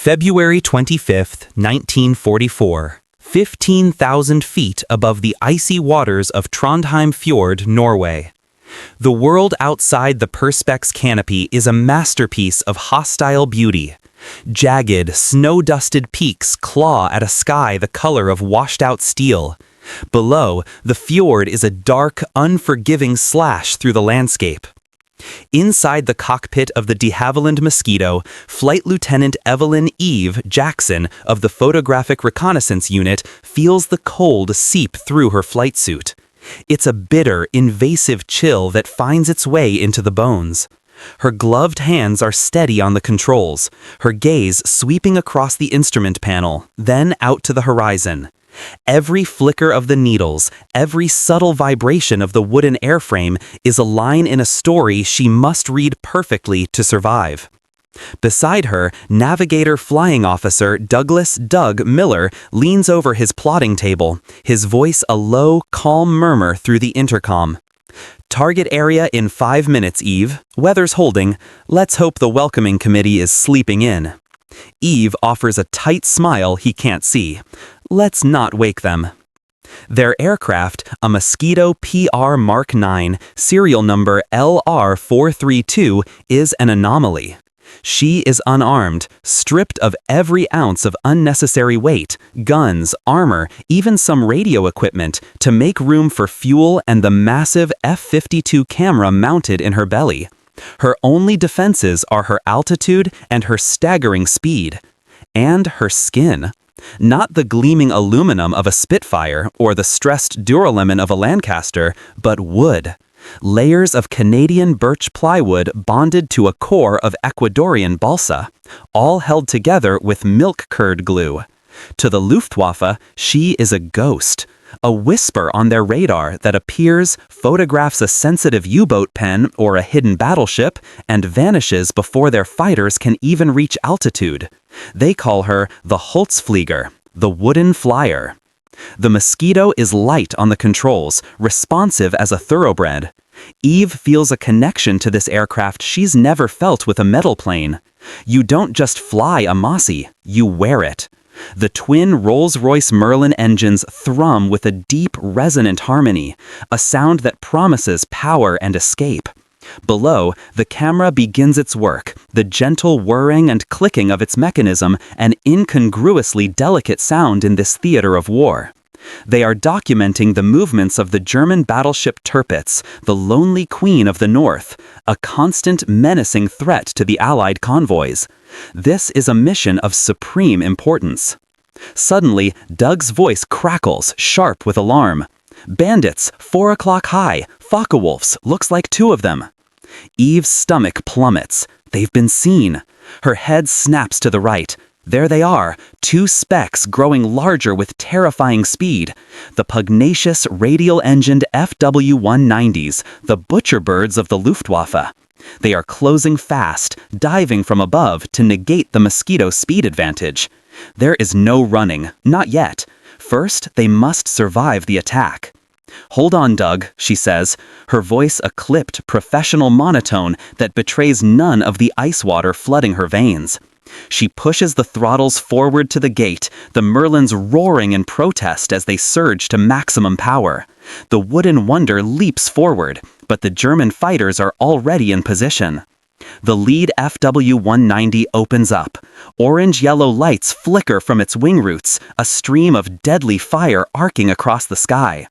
February 25, 1944. 15,000 feet above the icy waters of Trondheim Fjord, Norway. The world outside the Perspex canopy is a masterpiece of hostile beauty. Jagged, snow-dusted peaks claw at a sky the color of washed-out steel. Below, the fjord is a dark, unforgiving slash through the landscape. Inside the cockpit of the de Havilland Mosquito, Flight Lieutenant Evelyn Eve Jackson of the Photographic Reconnaissance Unit feels the cold seep through her flight suit. It's a bitter, invasive chill that finds its way into the bones. Her gloved hands are steady on the controls, her gaze sweeping across the instrument panel, then out to the horizon. Every flicker of the needles, every subtle vibration of the wooden airframe is a line in a story she must read perfectly to survive. Beside her, Navigator Flying Officer Douglas "Doug" Miller leans over his plotting table, his voice a low, calm murmur through the intercom. "Target area in 5 minutes, Eve. Weather's holding. Let's hope the welcoming committee is sleeping in." Eve offers a tight smile he can't see. "Let's not wake them." Their aircraft, a Mosquito PR Mark 9, serial number LR432, is an anomaly. She is unarmed, stripped of every ounce of unnecessary weight, guns, armor, even some radio equipment, to make room for fuel and the massive F-52 camera mounted in her belly. Her only defenses are her altitude and her staggering speed. And her skin. Not the gleaming aluminum of a Spitfire or the stressed duralumin of a Lancaster, but wood. Layers of Canadian birch plywood bonded to a core of Ecuadorian balsa, all held together with milk curd glue. To the Luftwaffe, she is a ghost. A whisper on their radar that appears, photographs a sensitive U-boat pen or a hidden battleship, and vanishes before their fighters can even reach altitude. They call her the Holzflieger, the wooden flyer. The Mosquito is light on the controls, responsive as a thoroughbred. Eve feels a connection to this aircraft she's never felt with a metal plane. You don't just fly a Mossy, you wear it. The twin Rolls-Royce Merlin engines thrum with a deep, resonant harmony, a sound that promises power and escape. Below, the camera begins its work, the gentle whirring and clicking of its mechanism, an incongruously delicate sound in this theater of war. They are documenting the movements of the German battleship Tirpitz, the lonely queen of the north, a constant menacing threat to the Allied convoys. This is a mission of supreme importance. Suddenly, Doug's voice crackles, sharp with alarm. "Bandits, 4 o'clock high, Focke-Wulfs, looks like 2 of them." Eve's stomach plummets. They've been seen. Her head snaps to the right. There they are, 2 specks growing larger with terrifying speed. The pugnacious radial-engined FW-190s, the butcher birds of the Luftwaffe. They are closing fast, diving from above to negate the Mosquito's speed advantage. There is no running, not yet. First, they must survive the attack. "Hold on, Doug," she says, her voice a clipped, professional monotone that betrays none of the ice water flooding her veins. She pushes the throttles forward to the gate, the Merlins roaring in protest as they surge to maximum power. The wooden wonder leaps forward, but the German fighters are already in position. The lead FW-190 opens up. Orange-yellow lights flicker from its wing roots, a stream of deadly fire arcing across the sky.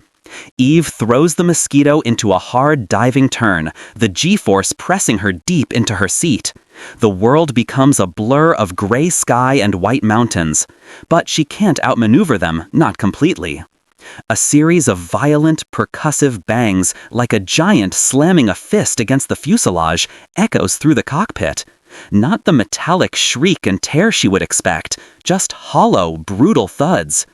Eve throws the Mosquito into a hard diving turn, the G-force pressing her deep into her seat. The world becomes a blur of gray sky and white mountains, but she can't outmaneuver them, not completely. A series of violent, percussive bangs, like a giant slamming a fist against the fuselage, echoes through the cockpit. Not the metallic shriek and tear she would expect, just hollow, brutal thuds.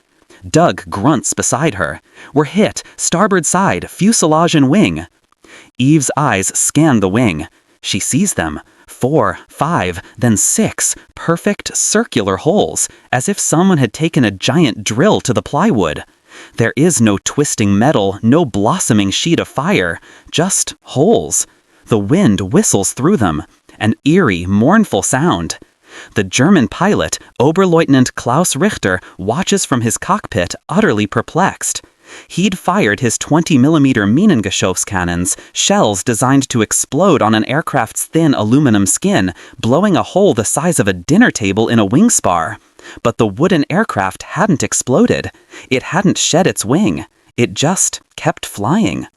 Doug grunts beside her. "We're hit, starboard side, fuselage and wing." Eve's eyes scan the wing. She sees them. 4, 5, then 6, perfect circular holes, as if someone had taken a giant drill to the plywood. There is no twisting metal, no blossoming sheet of fire, just holes. The wind whistles through them, an eerie, mournful sound. The German pilot, Oberleutnant Klaus Richter, watches from his cockpit, utterly perplexed. He'd fired his 20mm Minengeschosscannons, shells designed to explode on an aircraft's thin aluminum skin, blowing a hole the size of a dinner table in a wing spar. But the wooden aircraft hadn't exploded. It hadn't shed its wing. It just kept flying.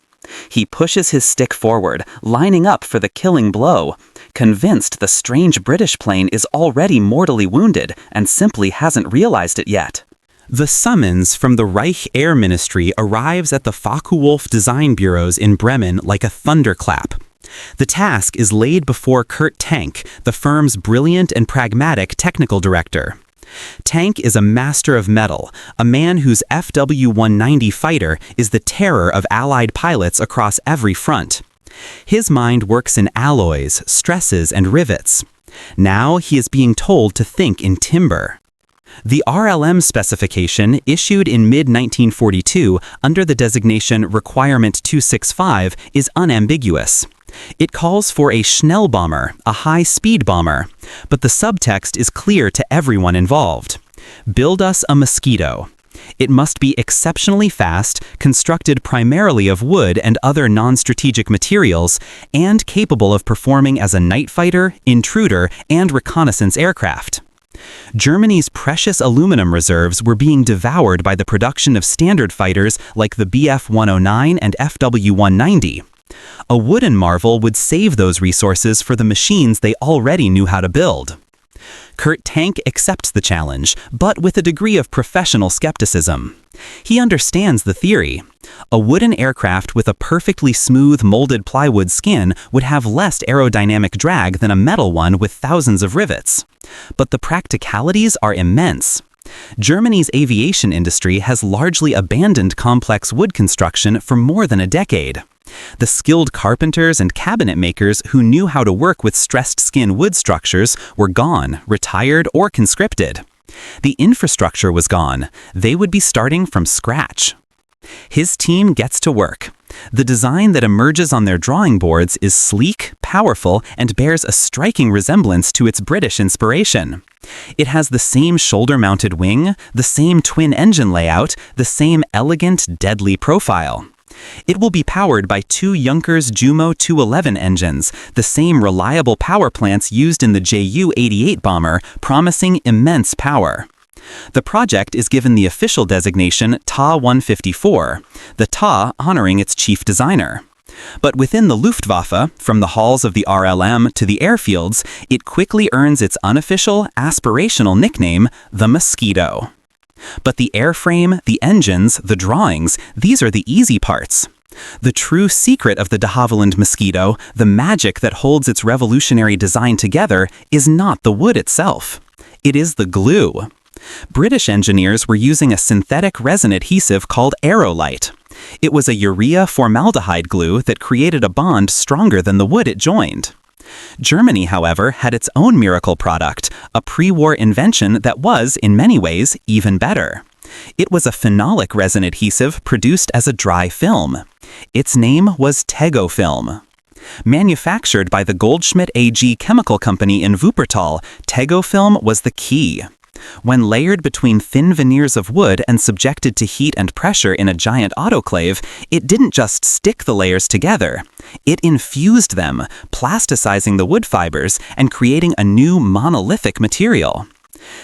He pushes his stick forward, lining up for the killing blow, convinced the strange British plane is already mortally wounded and simply hasn't realized it yet. The summons from the Reich Air Ministry arrives at the Focke-Wulf design bureaus in Bremen like a thunderclap. The task is laid before Kurt Tank, the firm's brilliant and pragmatic technical director. Tank is a master of metal, a man whose FW-190 fighter is the terror of Allied pilots across every front. His mind works in alloys, stresses, and rivets. Now he is being told to think in timber. The RLM specification, issued in mid-1942 under the designation Requirement 265, is unambiguous. It calls for a Schnellbomber, a high-speed bomber, but the subtext is clear to everyone involved. Build us a Mosquito. It must be exceptionally fast, constructed primarily of wood and other non-strategic materials, and capable of performing as a night fighter, intruder, and reconnaissance aircraft. Germany's precious aluminum reserves were being devoured by the production of standard fighters like the Bf-109 and FW-190. A wooden marvel would save those resources for the machines they already knew how to build. Kurt Tank accepts the challenge, but with a degree of professional skepticism. He understands the theory. A wooden aircraft with a perfectly smooth molded plywood skin would have less aerodynamic drag than a metal one with thousands of rivets. But the practicalities are immense. Germany's aviation industry has largely abandoned complex wood construction for more than a decade. The skilled carpenters and cabinet makers who knew how to work with stressed skin wood structures were gone, retired, or conscripted. The infrastructure was gone. They would be starting from scratch. His team gets to work. The design that emerges on their drawing boards is sleek, powerful, and bears a striking resemblance to its British inspiration. It has the same shoulder-mounted wing, the same twin-engine layout, the same elegant, deadly profile. It will be powered by two Junkers Jumo 211 engines, the same reliable power plants used in the Ju-88 bomber, promising immense power. The project is given the official designation Ta-154, the Ta honoring its chief designer. But within the Luftwaffe, from the halls of the RLM to the airfields, it quickly earns its unofficial, aspirational nickname, the Mosquito. But the airframe, the engines, the drawings, these are the easy parts. The true secret of the de Havilland Mosquito, the magic that holds its revolutionary design together, is not the wood itself. It is the glue. British engineers were using a synthetic resin adhesive called aerolite. It was a urea formaldehyde glue that created a bond stronger than the wood it joined. Germany, however, had its own miracle product, a pre-war invention that was, in many ways, even better. It was a phenolic resin adhesive produced as a dry film. Its name was Tego film. Manufactured by the Goldschmidt AG chemical company in Wuppertal, Tego film was the key. When layered between thin veneers of wood and subjected to heat and pressure in a giant autoclave, it didn't just stick the layers together. It infused them, plasticizing the wood fibers and creating a new monolithic material.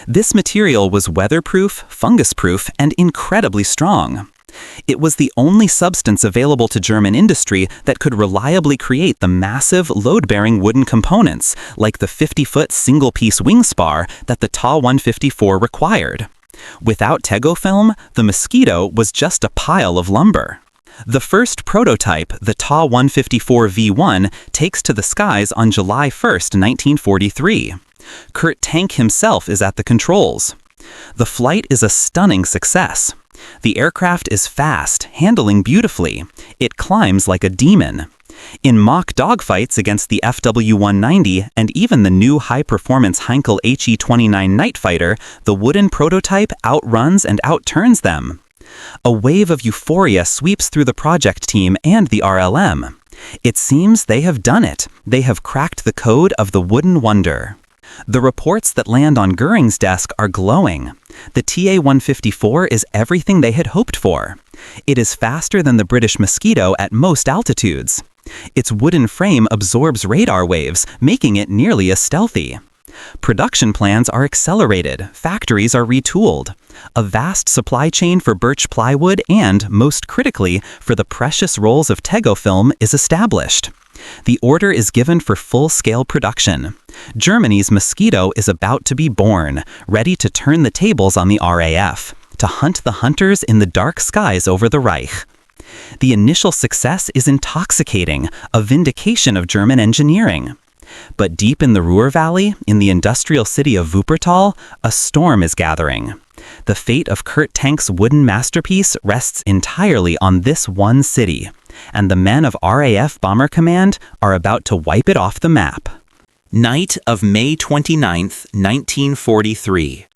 This material was weatherproof, fungus-proof, and incredibly strong. It was the only substance available to German industry that could reliably create the massive, load-bearing wooden components, like the 50-foot single-piece wing spar that the Ta-154 required. Without Tego film, the Mosquito was just a pile of lumber. The first prototype, the Ta-154 V1, takes to the skies on July 1, 1943. Kurt Tank himself is at the controls. The flight is a stunning success. The aircraft is fast, handling beautifully. It climbs like a demon. In mock dogfights against the FW-190 and even the new high-performance Heinkel HE-29 night fighter, the wooden prototype outruns and outturns them. A wave of euphoria sweeps through the project team and the RLM. It seems they have done it. They have cracked the code of the wooden wonder. The reports that land on Goering's desk are glowing. The TA-154 is everything they had hoped for. It is faster than the British Mosquito at most altitudes. Its wooden frame absorbs radar waves, making it nearly as stealthy. Production plans are accelerated, factories are retooled. A vast supply chain for birch plywood and, most critically, for the precious rolls of Tego film is established. The order is given for full-scale production. Germany's Mosquito is about to be born, ready to turn the tables on the RAF, to hunt the hunters in the dark skies over the Reich. The initial success is intoxicating, a vindication of German engineering. But deep in the Ruhr Valley, in the industrial city of Wuppertal, a storm is gathering. The fate of Kurt Tank's wooden masterpiece rests entirely on this one city, and the men of RAF Bomber Command are about to wipe it off the map. Night of May 29, 1943.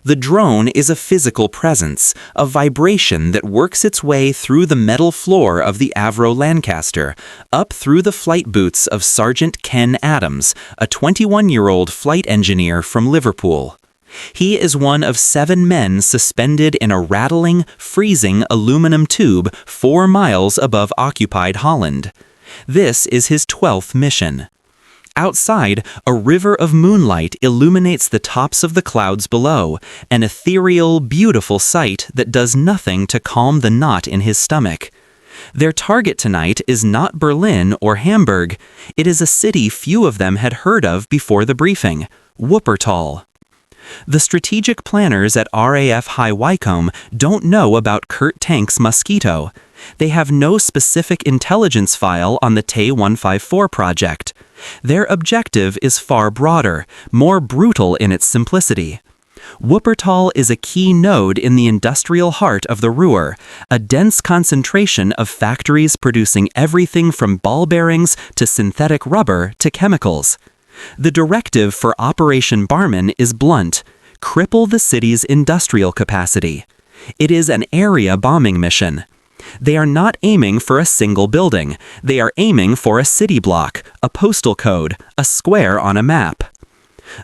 The drone is a physical presence, a vibration that works its way through the metal floor of the Avro Lancaster, up through the flight boots of Sergeant Ken Adams, a 21-year-old flight engineer from Liverpool. He is one of 7 men suspended in a rattling, freezing aluminum tube 4 miles above occupied Holland. This is his 12th mission. Outside, a river of moonlight illuminates the tops of the clouds below, an ethereal, beautiful sight that does nothing to calm the knot in his stomach. Their target tonight is not Berlin or Hamburg. It is a city few of them had heard of before the briefing, Wuppertal. The strategic planners at RAF High Wycombe don't know about Kurt Tank's Mosquito. They have no specific intelligence file on the T-154 project. Their objective is far broader, more brutal in its simplicity. Wuppertal is a key node in the industrial heart of the Ruhr, a dense concentration of factories producing everything from ball bearings to synthetic rubber to chemicals. The directive for Operation Barman is blunt: cripple the city's industrial capacity. It is an area bombing mission. They are not aiming for a single building. They are aiming for a city block, a postal code, a square on a map.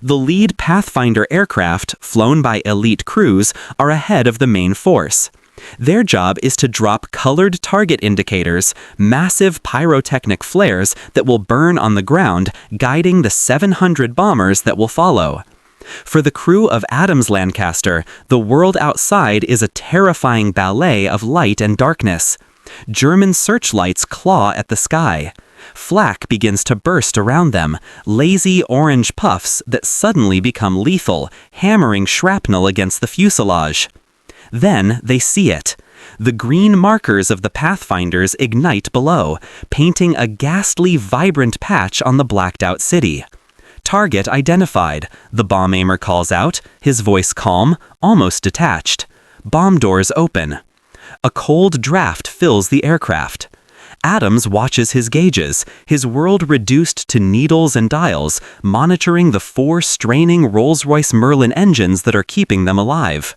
The lead Pathfinder aircraft, flown by elite crews, are ahead of the main force. Their job is to drop colored target indicators, massive pyrotechnic flares that will burn on the ground, guiding the 700 bombers that will follow. For the crew of Adams Lancaster, the world outside is a terrifying ballet of light and darkness. German searchlights claw at the sky. Flak begins to burst around them, lazy orange puffs that suddenly become lethal, hammering shrapnel against the fuselage. Then they see it. The green markers of the Pathfinders ignite below, painting a ghastly, vibrant patch on the blacked-out city. Target identified, the bomb aimer calls out, his voice calm, almost detached. Bomb doors open. A cold draft fills the aircraft. Adams watches his gauges, his world reduced to needles and dials, monitoring the 4 straining Rolls-Royce Merlin engines that are keeping them alive.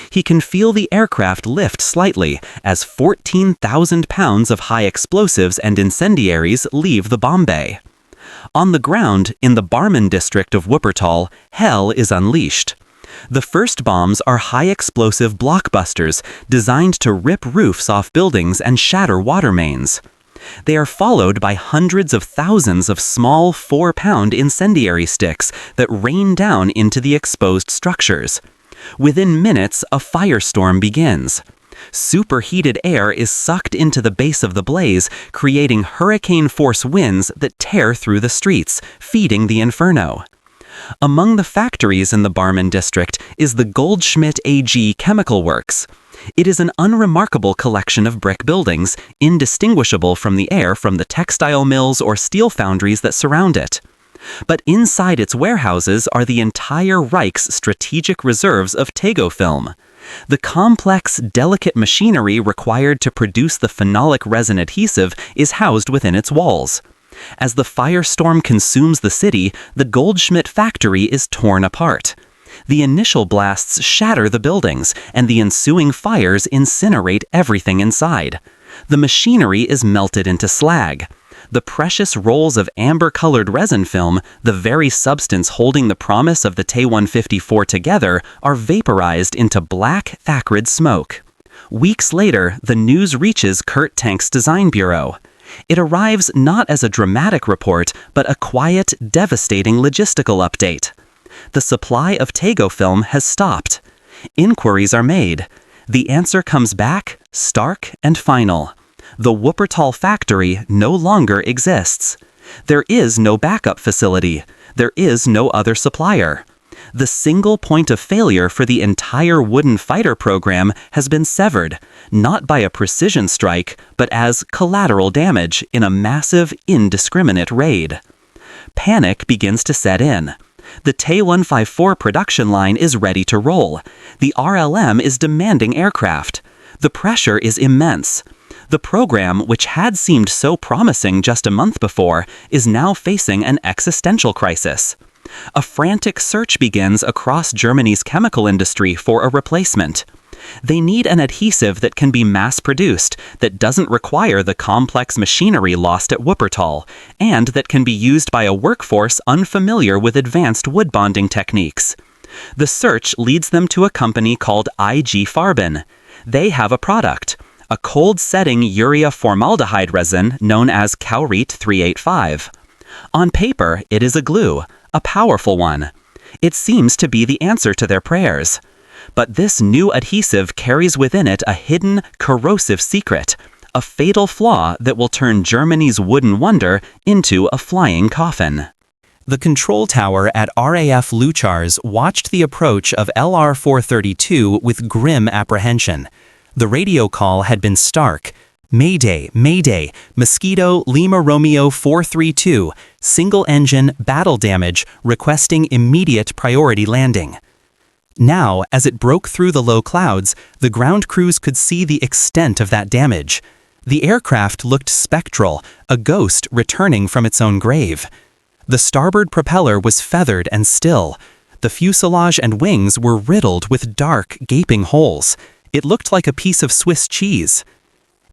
He can feel the aircraft lift slightly as 14,000 pounds of high explosives and incendiaries leave the bomb bay. On the ground, in the Barmen district of Wuppertal, hell is unleashed. The first bombs are high-explosive blockbusters designed to rip roofs off buildings and shatter water mains. They are followed by hundreds of thousands of small 4-pound incendiary sticks that rain down into the exposed structures. Within minutes, a firestorm begins. Superheated air is sucked into the base of the blaze, creating hurricane-force winds that tear through the streets, feeding the inferno. Among the factories in the Barmen district is the Goldschmidt AG Chemical Works. It is an unremarkable collection of brick buildings, indistinguishable from the air from the textile mills or steel foundries that surround it. But inside its warehouses are the entire Reich's strategic reserves of Tego film. The complex, delicate machinery required to produce the phenolic resin adhesive is housed within its walls. As the firestorm consumes the city, the Goldschmidt factory is torn apart. The initial blasts shatter the buildings, and the ensuing fires incinerate everything inside. The machinery is melted into slag. The precious rolls of amber-colored resin film, the very substance holding the promise of the T-154 together, are vaporized into black, acrid smoke. Weeks later, the news reaches Kurt Tank's design bureau. It arrives not as a dramatic report, but a quiet, devastating logistical update. The supply of Tego film has stopped. Inquiries are made. The answer comes back, stark and final. The Wuppertal factory no longer exists. There is no backup facility. There is no other supplier. The single point of failure for the entire wooden fighter program has been severed, not by a precision strike, but as collateral damage in a massive, indiscriminate raid. Panic begins to set in. The T-154 production line is ready to roll. The RLM is demanding aircraft. The pressure is immense. The program, which had seemed so promising just a month before, is now facing an existential crisis. A frantic search begins across Germany's chemical industry for a replacement. They need an adhesive that can be mass-produced, that doesn't require the complex machinery lost at Wuppertal, and that can be used by a workforce unfamiliar with advanced wood bonding techniques. The search leads them to a company called IG Farben. They have a product, a cold-setting urea formaldehyde resin known as Cowrete 385. On paper, it is a glue, a powerful one. It seems to be the answer to their prayers. But this new adhesive carries within it a hidden, corrosive secret, a fatal flaw that will turn Germany's wooden wonder into a flying coffin. The control tower at RAF Luchars watched the approach of LR-432 with grim apprehension. The radio call had been stark. Mayday, Mayday, Mosquito Lima Romeo 432, single engine, battle damage, requesting immediate priority landing. Now, as it broke through the low clouds, the ground crews could see the extent of that damage. The aircraft looked spectral, a ghost returning from its own grave. The starboard propeller was feathered and still. The fuselage and wings were riddled with dark, gaping holes. It looked like a piece of Swiss cheese.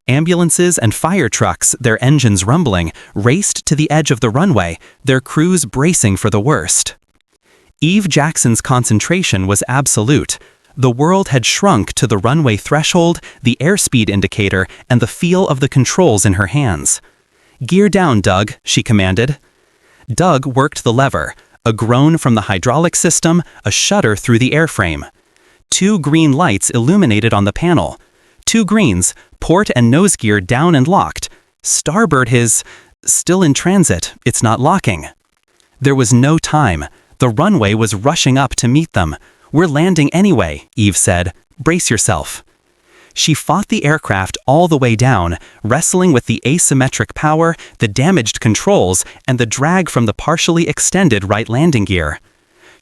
Ambulances and fire trucks, their engines rumbling, raced to the edge of the runway, their crews bracing for the worst. Eve Jackson's concentration was absolute. The world had shrunk to the runway threshold, the airspeed indicator, and the feel of the controls in her hands. "Gear down, Doug," she commanded. Doug worked the lever, a groan from the hydraulic system, a shudder through the airframe. 2 green lights illuminated on the panel. 2 greens, port and nose gear down and locked. Starboard is still in transit, it's not locking. There was no time. The runway was rushing up to meet them. "We're landing anyway," Eve said. "Brace yourself." She fought the aircraft all the way down, wrestling with the asymmetric power, the damaged controls, and the drag from the partially extended right landing gear.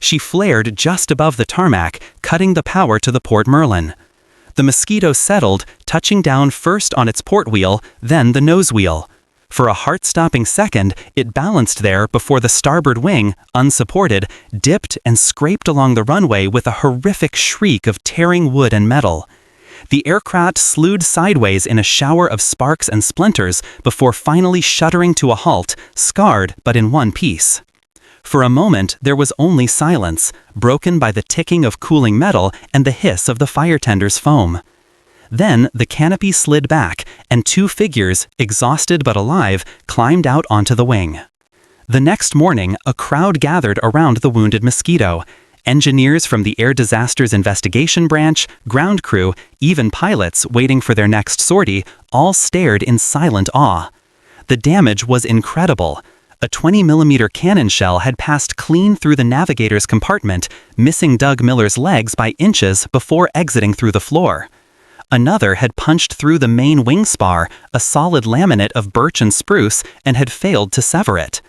She flared just above the tarmac, cutting the power to the Port Merlin. The Mosquito settled, touching down first on its port wheel, then the nose wheel. For a heart-stopping second, it balanced there before the starboard wing, unsupported, dipped and scraped along the runway with a horrific shriek of tearing wood and metal. The aircraft slewed sideways in a shower of sparks and splinters before finally shuddering to a halt, scarred but in one piece. For a moment, there was only silence, broken by the ticking of cooling metal and the hiss of the fire tender's foam. Then the canopy slid back, and 2 figures, exhausted but alive, climbed out onto the wing. The next morning, a crowd gathered around the wounded Mosquito. Engineers from the Air Disasters Investigation Branch, ground crew, even pilots waiting for their next sortie, all stared in silent awe. The damage was incredible. A 20mm cannon shell had passed clean through the navigator's compartment, missing Doug Miller's legs by inches before exiting through the floor. Another had punched through the main wing spar, a solid laminate of birch and spruce, and had failed to sever it.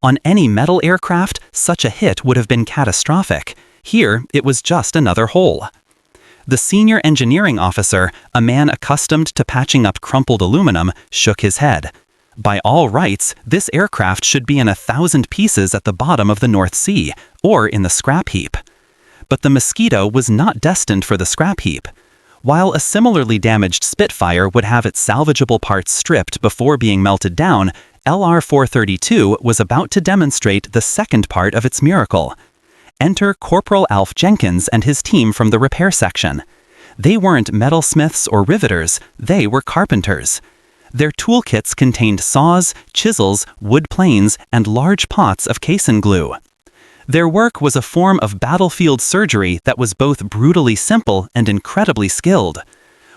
On any metal aircraft, such a hit would have been catastrophic. Here, it was just another hole. The senior engineering officer, a man accustomed to patching up crumpled aluminum, shook his head. By all rights, this aircraft should be in 1,000 pieces at the bottom of the North Sea, or in the scrap heap. But the Mosquito was not destined for the scrap heap. While a similarly damaged Spitfire would have its salvageable parts stripped before being melted down, LR-432 was about to demonstrate the second part of its miracle. Enter Corporal Alf Jenkins and his team from the repair section. They weren't metalsmiths or riveters, they were carpenters. Their toolkits contained saws, chisels, wood planes, and large pots of casein glue. Their work was a form of battlefield surgery that was both brutally simple and incredibly skilled.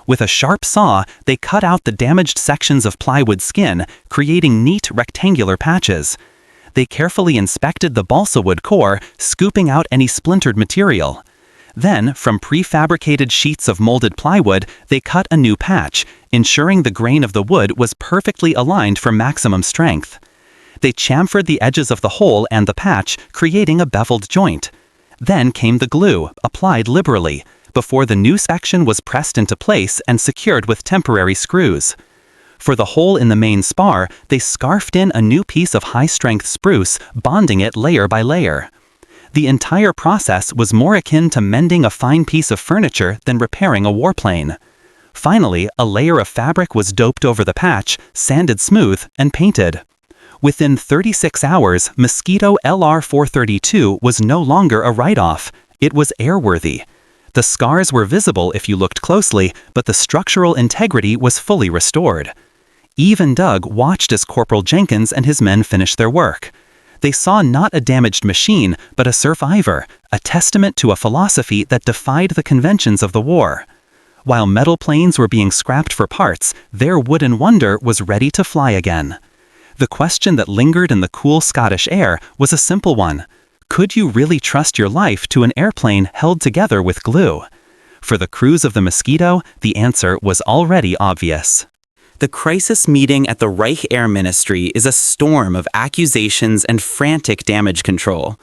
With a sharp saw, they cut out the damaged sections of plywood skin, creating neat rectangular patches. They carefully inspected the balsa wood core, scooping out any splintered material. Then, from prefabricated sheets of molded plywood, they cut a new patch, ensuring the grain of the wood was perfectly aligned for maximum strength. They chamfered the edges of the hole and the patch, creating a beveled joint. Then came the glue, applied liberally, before the new section was pressed into place and secured with temporary screws. For the hole in the main spar, they scarfed in a new piece of high-strength spruce, bonding it layer by layer. The entire process was more akin to mending a fine piece of furniture than repairing a warplane. Finally, a layer of fabric was doped over the patch, sanded smooth, and painted. Within 36 hours, Mosquito LR-432 was no longer a write-off. It was airworthy. The scars were visible if you looked closely, but the structural integrity was fully restored. Eve and Doug watched as Corporal Jenkins and his men finished their work. They saw not a damaged machine, but a survivor, a testament to a philosophy that defied the conventions of the war. While metal planes were being scrapped for parts, their wooden wonder was ready to fly again. The question that lingered in the cool Scottish air was a simple one. Could you really trust your life to an airplane held together with glue? For the crews of the Mosquito, the answer was already obvious. The crisis meeting at the Reich Air Ministry is a storm of accusations and frantic damage control.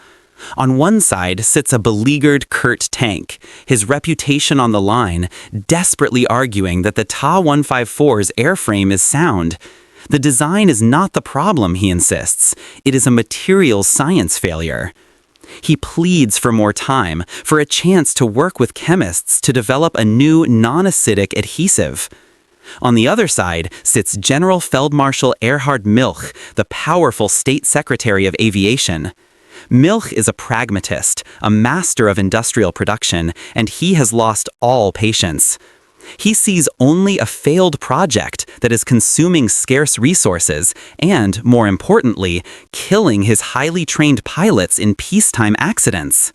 On one side sits a beleaguered Kurt Tank, his reputation on the line, desperately arguing that the Ta-154's airframe is sound. The design is not the problem, he insists. It is a materials science failure. He pleads for more time, for a chance to work with chemists to develop a new non-acidic adhesive. On the other side sits General Feldmarschall Erhard Milch, the powerful State Secretary of Aviation. Milch is a pragmatist, a master of industrial production, and he has lost all patience. He sees only a failed project that is consuming scarce resources and, more importantly, killing his highly trained pilots in peacetime accidents.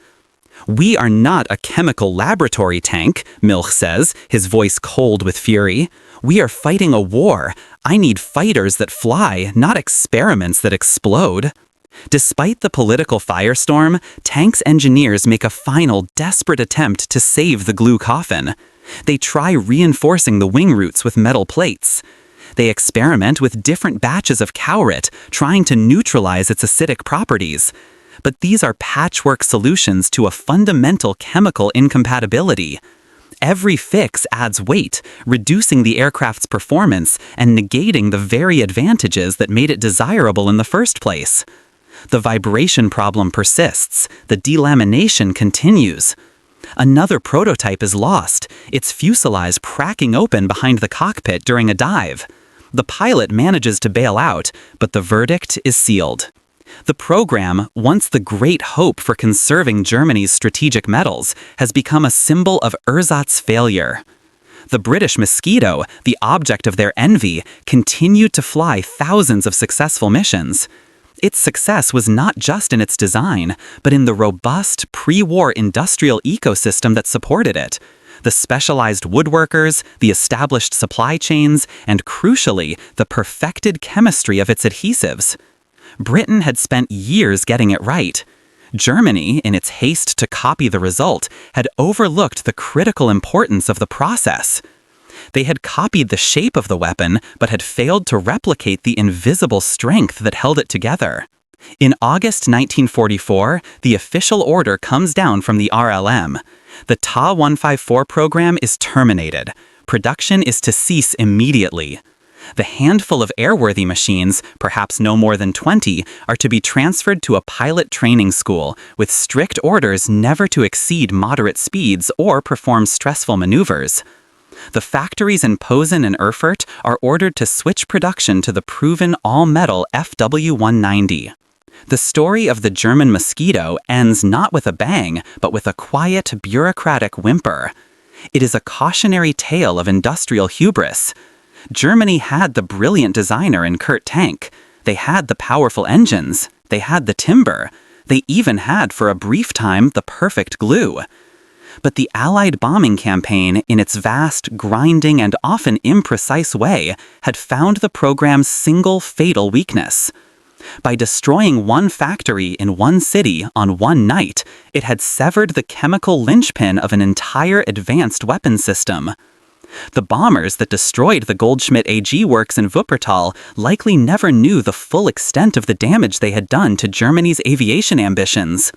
"We are not a chemical laboratory, Tank," Milch says, his voice cold with fury. "We are fighting a war. I need fighters that fly, not experiments that explode." Despite the political firestorm, Tank's engineers make a final, desperate attempt to save the glue coffin. They try reinforcing the wing roots with metal plates. They experiment with different batches of cowrit, trying to neutralize its acidic properties. But these are patchwork solutions to a fundamental chemical incompatibility. Every fix adds weight, reducing the aircraft's performance and negating the very advantages that made it desirable in the first place. The vibration problem persists. The delamination continues. Another prototype is lost, its fuselage cracking open behind the cockpit during a dive. The pilot manages to bail out, but the verdict is sealed. The program, once the great hope for conserving Germany's strategic metals, has become a symbol of ersatz failure. The British Mosquito, the object of their envy, continued to fly thousands of successful missions. Its success was not just in its design, but in the robust, pre-war industrial ecosystem that supported it. The specialized woodworkers, the established supply chains, and crucially, the perfected chemistry of its adhesives. Britain had spent years getting it right. Germany, in its haste to copy the result, had overlooked the critical importance of the process. They had copied the shape of the weapon, but had failed to replicate the invisible strength that held it together. In August 1944, the official order comes down from the RLM. The Ta-154 program is terminated. Production is to cease immediately. The handful of airworthy machines, perhaps no more than 20, are to be transferred to a pilot training school, with strict orders never to exceed moderate speeds or perform stressful maneuvers. The factories in Posen and Erfurt are ordered to switch production to the proven all-metal FW-190. The story of the German Mosquito ends not with a bang, but with a quiet, bureaucratic whimper. It is a cautionary tale of industrial hubris. Germany had the brilliant designer in Kurt Tank. They had the powerful engines. They had the timber. They even had, for a brief time, the perfect glue. But the Allied bombing campaign, in its vast, grinding, and often imprecise way, had found the program's single fatal weakness. By destroying one factory in one city on one night, it had severed the chemical linchpin of an entire advanced weapon system. The bombers that destroyed the Goldschmidt AG works in Wuppertal likely never knew the full extent of the damage they had done to Germany's aviation ambitions.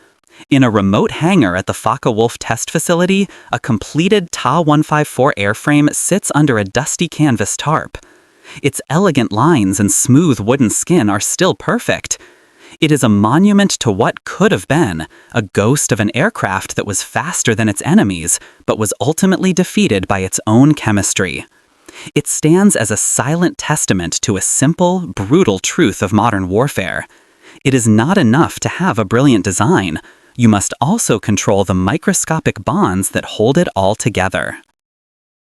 In a remote hangar at the Focke-Wulf test facility, a completed Ta-154 airframe sits under a dusty canvas tarp. Its elegant lines and smooth wooden skin are still perfect. It is a monument to what could have been, a ghost of an aircraft that was faster than its enemies, but was ultimately defeated by its own chemistry. It stands as a silent testament to a simple, brutal truth of modern warfare. It is not enough to have a brilliant design. You must also control the microscopic bonds that hold it all together.